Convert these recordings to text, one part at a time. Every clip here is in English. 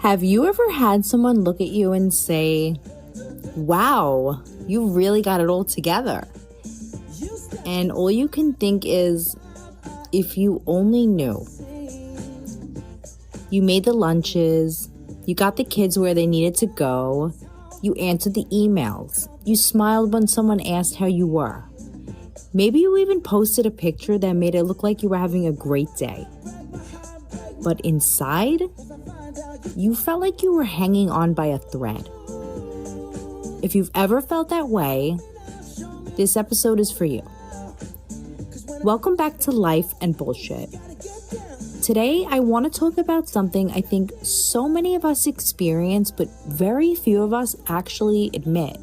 Have you ever had someone look at you and say, wow, you really got it all together? And all you can think is, if you only knew. You made the lunches, you got the kids where they needed to go, you answered the emails, you smiled when someone asked how you were. Maybe you even posted a picture that made it look like you were having a great day. But inside, you felt like you were hanging on by a thread. If you've ever felt that way, this episode is for you. Welcome back to Life and Bullshyt. Today, I want to talk about something I think so many of us experience, but very few of us actually admit.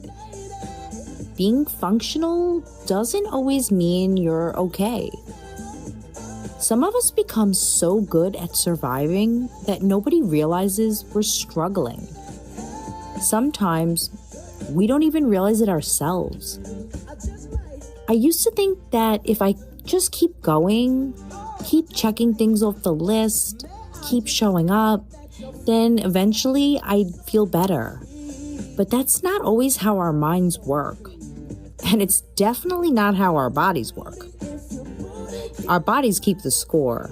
Being functional doesn't always mean you're okay. Some of us become so good at surviving that nobody realizes we're struggling. Sometimes we don't even realize it ourselves. I used to think that if I just keep going, keep checking things off the list, keep showing up, then eventually I'd feel better. But that's not always how our minds work. And it's definitely not how our bodies work. Our bodies keep the score.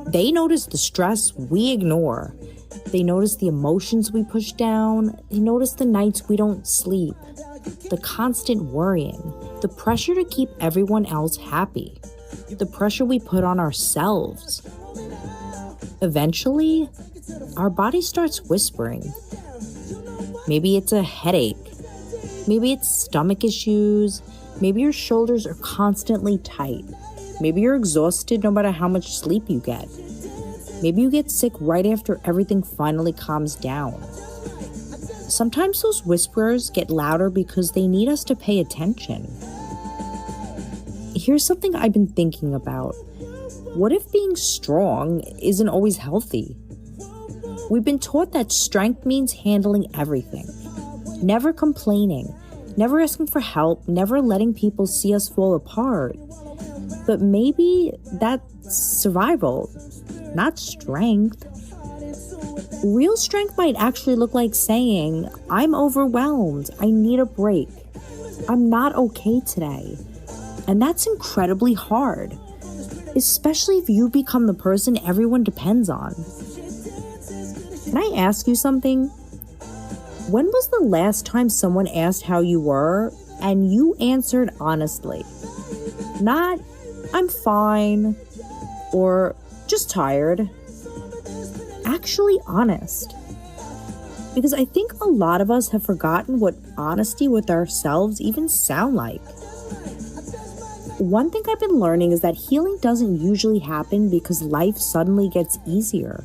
They notice the stress we ignore. They notice the emotions we push down. They notice the nights we don't sleep, the constant worrying, the pressure to keep everyone else happy, the pressure we put on ourselves. Eventually, our body starts whispering. Maybe it's a headache. Maybe it's stomach issues. Maybe your shoulders are constantly tight. Maybe you're exhausted no matter how much sleep you get. Maybe you get sick right after everything finally calms down. Sometimes those whispers get louder because they need us to pay attention. Here's something I've been thinking about. What if being strong isn't always healthy? We've been taught that strength means handling everything, never complaining, never asking for help, never letting people see us fall apart. But maybe that's survival, not strength. Real strength might actually look like saying, I'm overwhelmed, I need a break, I'm not okay today. And that's incredibly hard, especially if you become the person everyone depends on. Can I ask you something? When was the last time someone asked how you were and you answered honestly? Not, I'm fine, or just tired. Actually honest. Because I think a lot of us have forgotten what honesty with ourselves even sound like. One thing I've been learning is that healing doesn't usually happen because life suddenly gets easier.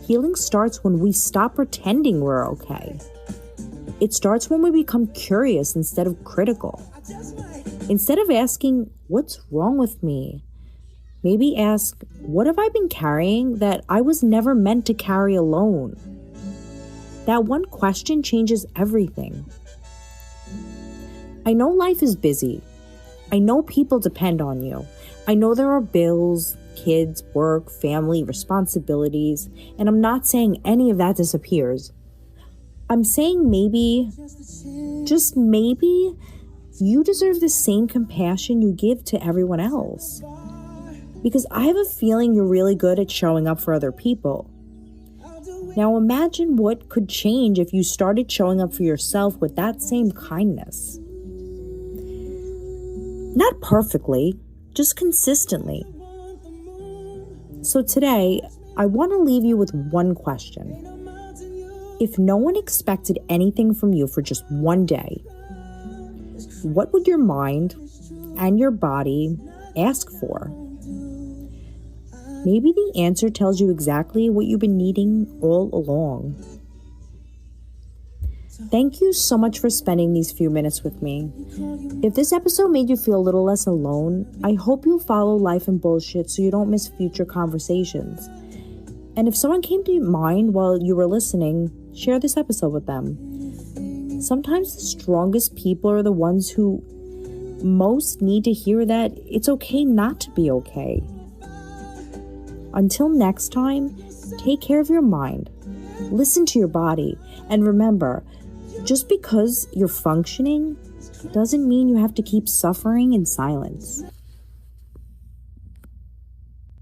Healing starts when we stop pretending we're okay. It starts when we become curious instead of critical. Instead of asking, what's wrong with me? Maybe ask, what have I been carrying that I was never meant to carry alone? That one question changes everything. I know life is busy. I know people depend on you. I know there are bills, kids, work, family, responsibilities, and I'm not saying any of that disappears. I'm saying maybe, just maybe, you deserve the same compassion you give to everyone else. Because I have a feeling you're really good at showing up for other people. Now imagine what could change if you started showing up for yourself with that same kindness. Not perfectly, just consistently. So today, I want to leave you with one question. If no one expected anything from you for just one day, what would your mind and your body ask for? Maybe the answer tells you exactly what you've been needing all along. Thank you so much for spending these few minutes with me. If this episode made you feel a little less alone, I hope you'll follow Life and Bullshyt so you don't miss future conversations. And if someone came to mind while you were listening, share this episode with them. Sometimes the strongest people are the ones who most need to hear that it's okay not to be okay. Until next time, take care of your mind, Listen to your body. And remember, just because you're functioning doesn't mean you have to keep suffering in silence.